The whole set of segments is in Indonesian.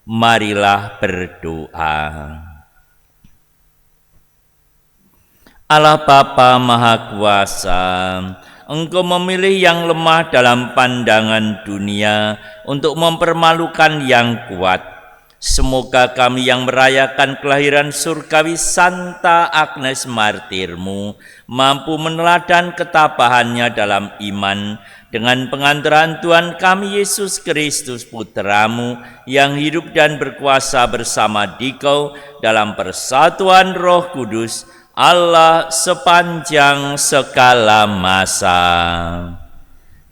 Marilah berdoa. Allah Bapa Maha Kuasa, Engkau memilih yang lemah dalam pandangan dunia untuk mempermalukan yang kuat. Semoga kami yang merayakan kelahiran surgawi Santa Agnes Martirmu mampu meneladan ketabahannya dalam iman dengan pengantaran Tuhan kami Yesus Kristus Putramu yang hidup dan berkuasa bersama Dikau dalam persatuan Roh Kudus, Allah sepanjang segala masa.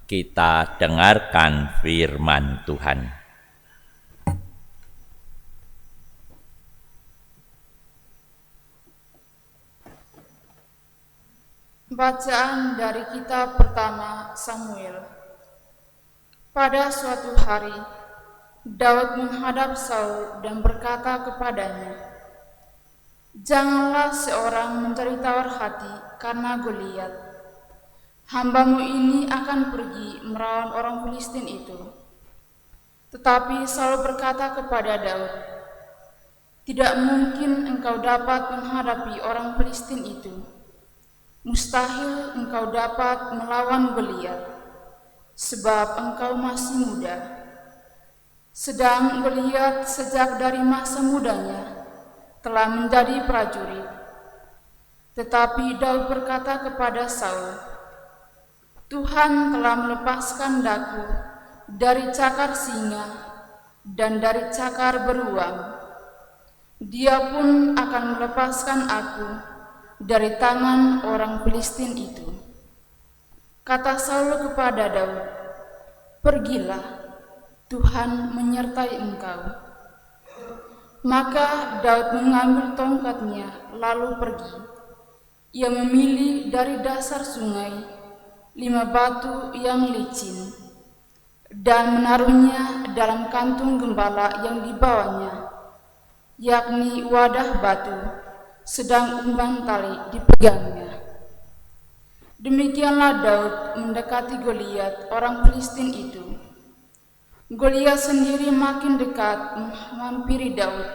Kita dengarkan firman Tuhan. Bacaan dari kitab pertama Samuel. Pada suatu hari, Daud menghadap Saul dan berkata kepadanya, "Janganlah seorang mencari tawar hati karena Goliat. Hambamu ini akan pergi melawan orang Filistin itu." Tetapi Saul berkata kepada Daud, "Tidak mungkin engkau dapat menghadapi orang Filistin itu. Mustahil engkau dapat melawan Goliat, sebab engkau masih muda. Sedang Goliat sejak dari masa mudanya telah menjadi prajurit." Tetapi Daud berkata kepada Saul, "Tuhan telah melepaskan daku dari cakar singa dan dari cakar beruang. Dia pun akan melepaskan aku dari tangan orang Filistin itu." Kata Saul kepada Daud, "Pergilah, Tuhan menyertai engkau." Maka Daud mengambil tongkatnya lalu pergi. Ia memilih dari dasar sungai 5 batu yang licin dan menaruhnya dalam kantung gembala yang dibawanya, yakni wadah batu, sedang umban tali dipegangnya. Demikianlah Daud mendekati Goliat orang Filistin itu. Goliat sendiri makin dekat menghampiri Daud,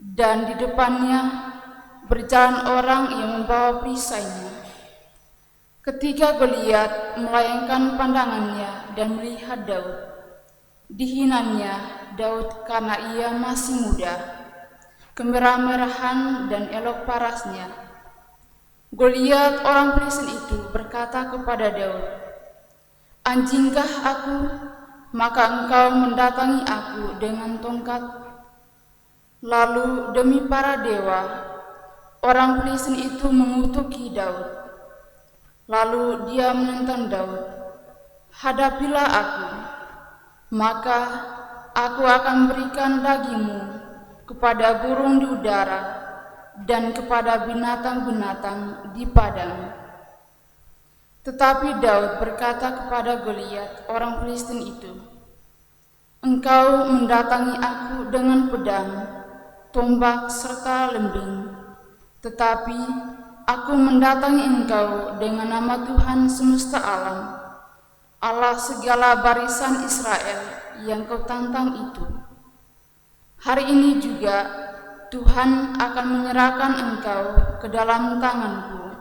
dan di depannya berjalan orang yang membawa perisainya. Ketika Goliat melayangkan pandangannya dan melihat Daud, dihinanya Daud karena ia masih muda, kemerah-merahan dan elok parasnya. Goliat orang Filistin itu berkata kepada Daud, "Anjingkah aku, maka engkau mendatangi aku dengan tongkat?" Lalu demi para dewa, orang Filistin itu mengutuki Daud. Lalu dia menentang Daud, "Hadapilah aku, maka aku akan berikan dagingmu kepada burung di udara dan kepada binatang-binatang di padang." Tetapi Daud berkata kepada Goliat orang Filistin itu, "Engkau mendatangi aku dengan pedang, tombak serta lembing, tetapi aku mendatangi engkau dengan nama Tuhan semesta alam, Allah segala barisan Israel yang kau tantang itu. Hari ini juga Tuhan akan menyerahkan engkau ke dalam tanganku.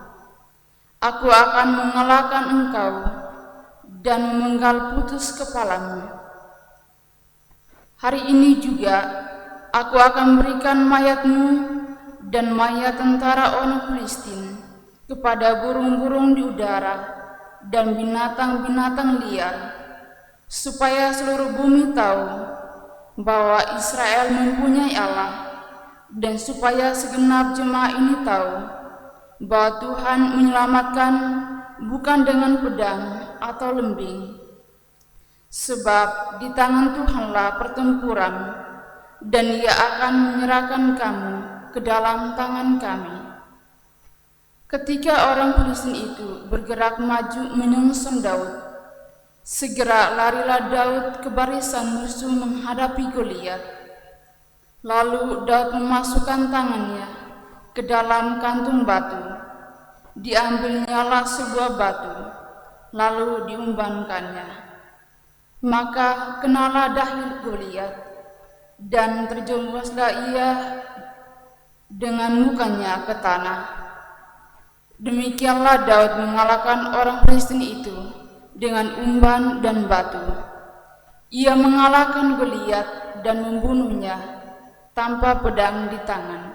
Aku akan mengalahkan engkau dan memenggal putus kepalamu. Hari ini juga aku akan berikan mayatmu dan mayat tentara orang Filistin kepada burung-burung di udara dan binatang-binatang liar, supaya seluruh bumi tahu bahwa Israel mempunyai Allah, dan supaya segenap jemaah ini tahu bahwa Tuhan menyelamatkan bukan dengan pedang atau lembing. Sebab di tangan Tuhanlah pertempuran, dan Ia akan menyerahkan kamu ke dalam tangan kami." Ketika orang Filistin itu bergerak maju menyongsong Daud, segera larilah Daud ke barisan musuh menghadapi Goliat. Lalu Daud memasukkan tangannya ke dalam kantung batu. Diambilnyalah sebuah batu, lalu diumbankannya. Maka kenalah dahil Goliat, dan terjerumuslah ia dengan mukanya ke tanah. Demikianlah Daud mengalahkan orang Filistin itu dengan umban dan batu. Ia mengalahkan Goliat dan membunuhnya tanpa pedang di tangan.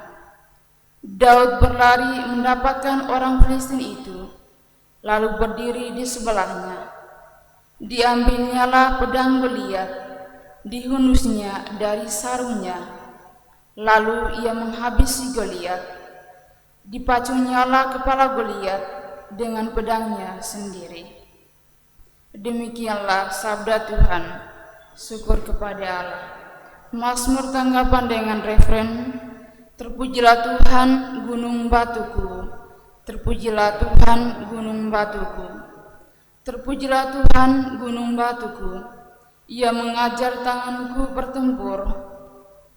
Daud berlari mendapatkan orang Filistin itu, lalu berdiri di sebelahnya. Diambilnyalah pedang Goliat, dihunusnya dari sarungnya, lalu ia menghabisi Goliat. Dipacunyalah kepala Goliat dengan pedangnya sendiri. Demikianlah sabda Tuhan. Syukur kepada Allah. Mazmur tanggapan dengan referen, terpujilah Tuhan gunung batuku, terpujilah Tuhan gunung batuku, terpujilah Tuhan gunung batuku. Ia mengajar tanganku bertempur,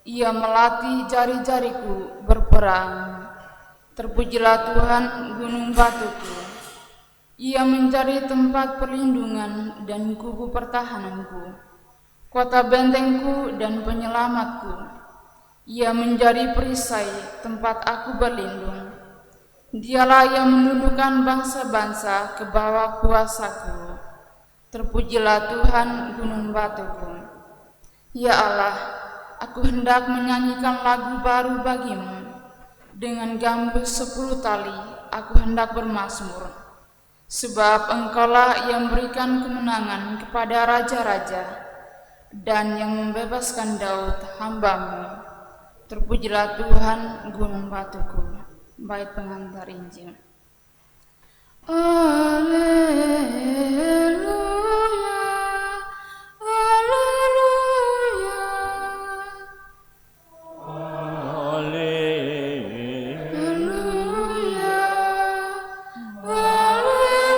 ia melatih jari-jariku berperang. Terpujilah Tuhan gunung batuku, ia menjadi tempat perlindungan dan kubu pertahananku, kota bentengku dan penyelamatku. Ia menjadi perisai tempat aku berlindung. Dialah yang menundukkan bangsa-bangsa ke bawah kuasaku. Terpujilah Tuhan gunung batuku. Ya Allah, aku hendak menyanyikan lagu baru bagimu. Dengan gambus 10 tali aku hendak bermazmur. Sebab Engkaulah yang berikan kemenangan kepada raja-raja dan yang membebaskan Daud hamba-Mu. Terpujilah Tuhan gunung batuku. Bait pengantar Injil. Haleluya, haleluya, haleluya, haleluya.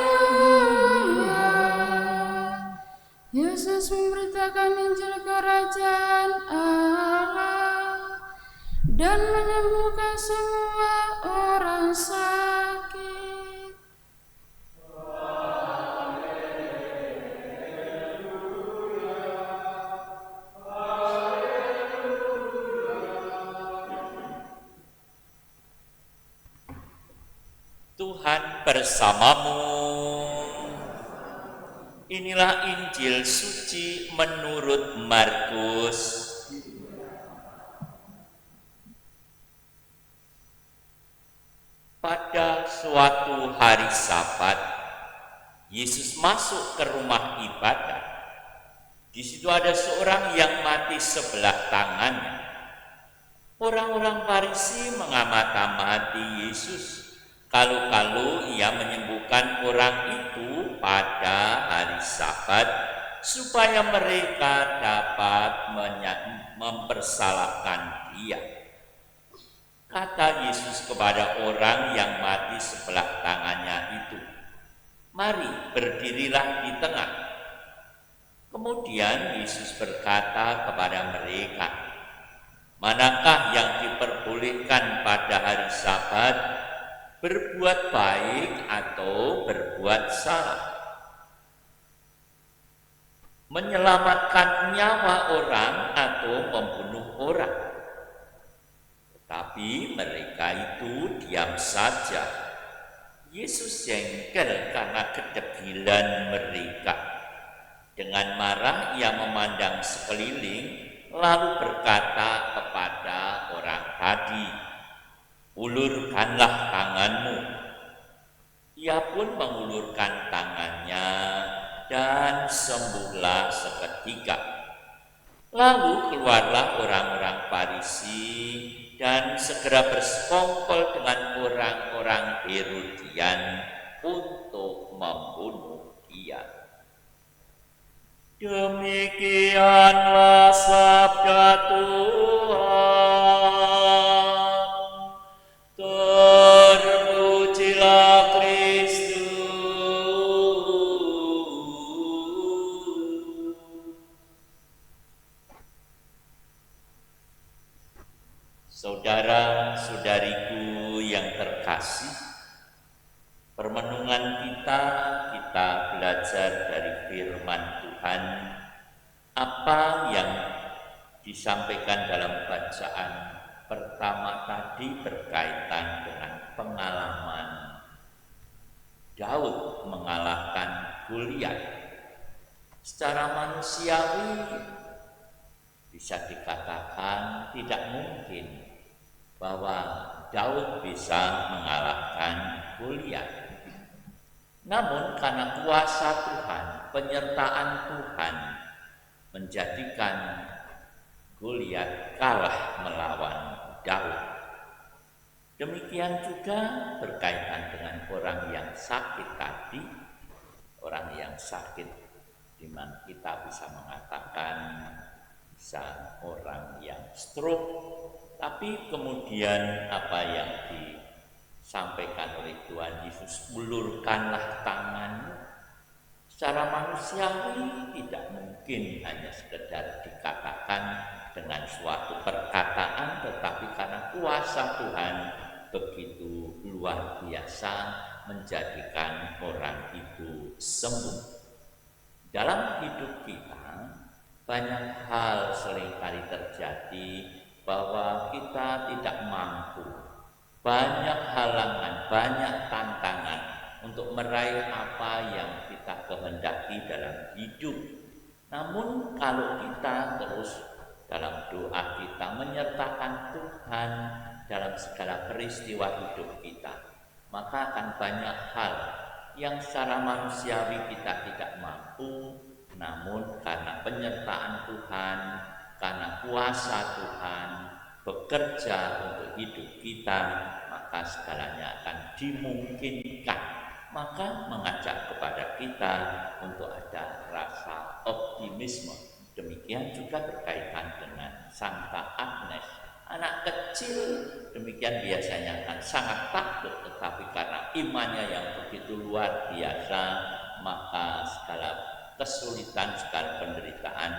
Yesus memberitakan Injil kerajaan Allah dan menyembuhkan semua orang sakit. Tuhan bersamamu. Inilah Injil suci menurut Markus. Pada suatu hari Sabat, Yesus masuk ke rumah ibadah. Di situ ada seorang yang mati sebelah tangannya. Orang-orang Farisi mengamati Yesus. Kalau-kalau ia menyembuhkan orang itu pada hari Sabat, supaya mereka dapat mempersalahkan dia. Kata Yesus kepada orang yang mati sebelah tangannya itu, "Mari, berdirilah di tengah." Kemudian Yesus berkata kepada mereka, "Manakah yang diperbolehkan pada hari Sabat, berbuat baik atau berbuat salah? Menyelamatkan nyawa orang atau membunuh orang?" Tapi mereka itu diam saja. Yesus jengkel karena kedegilan mereka. Dengan marah ia memandang sekeliling, lalu berkata kepada orang tadi, "Ulurkanlah tanganmu." Ia pun mengulurkan tangannya dan sembuhlah seketika. Lalu keluarlah orang-orang Farisi dan segera bersekongkol dengan orang-orang Herodian untuk membunuh dia. Demikianlah sabda Tuhan. Terpujilah Kristus. Saudara-saudariku yang terkasih, permenungan kita belajar dari firman Tuhan apa yang disampaikan dalam bacaan pertama tadi berkaitan dengan pengalaman Daud mengalahkan Goliat. Secara manusiawi bisa dikatakan tidak mungkin bahwa Daud bisa mengalahkan Goliat. Namun karena kuasa Tuhan, penyertaan Tuhan menjadikan Goliat kalah melawan Daud. Demikian juga berkaitan dengan orang yang sakit tadi, orang yang sakit di mana kita bisa mengatakan bisa orang yang stroke, tapi kemudian apa yang disampaikan oleh Tuhan Yesus, ulurkanlah tanganmu. Secara manusiawi tidak mungkin hanya sekedar dikatakan dengan suatu perkataan, tetapi karena kuasa Tuhan begitu luar biasa menjadikan orang itu sembuh. Dalam hidup kita banyak hal seringkali terjadi bahwa kita tidak mampu, banyak halangan, banyak tantangan untuk meraih apa yang kita kehendaki dalam hidup. Namun kalau kita terus dalam doa kita menyertakan Tuhan dalam segala peristiwa hidup kita, maka akan banyak hal yang secara manusiawi kita tidak mampu, namun karena penyertaan Tuhan, karena kuasa Tuhan bekerja untuk hidup kita, maka segalanya akan dimungkinkan. Maka mengajak kepada kita untuk ada rasa optimisme. Demikian juga berkaitan dengan Santa Agnes. Anak kecil demikian biasanya akan sangat takut, tetapi karena imannya yang begitu luar biasa, maka segala kesulitan, segala penderitaan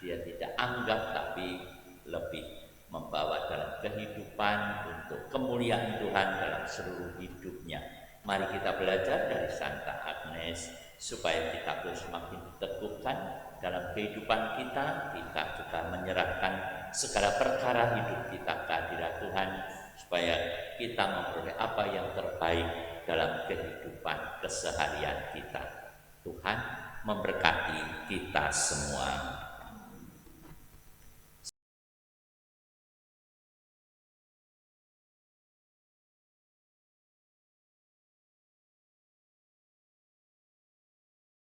dia tidak anggap, tapi lebih membawa dalam kehidupan untuk kemuliaan Tuhan dalam seluruh hidupnya. Mari kita belajar dari Santa Agnes supaya kita terus semakin diteguhkan dalam kehidupan kita. Kita juga menyerahkan segala perkara hidup kita ke hadirat Tuhan supaya kita memperoleh apa yang terbaik dalam kehidupan keseharian kita. Tuhan memberkati kita semua.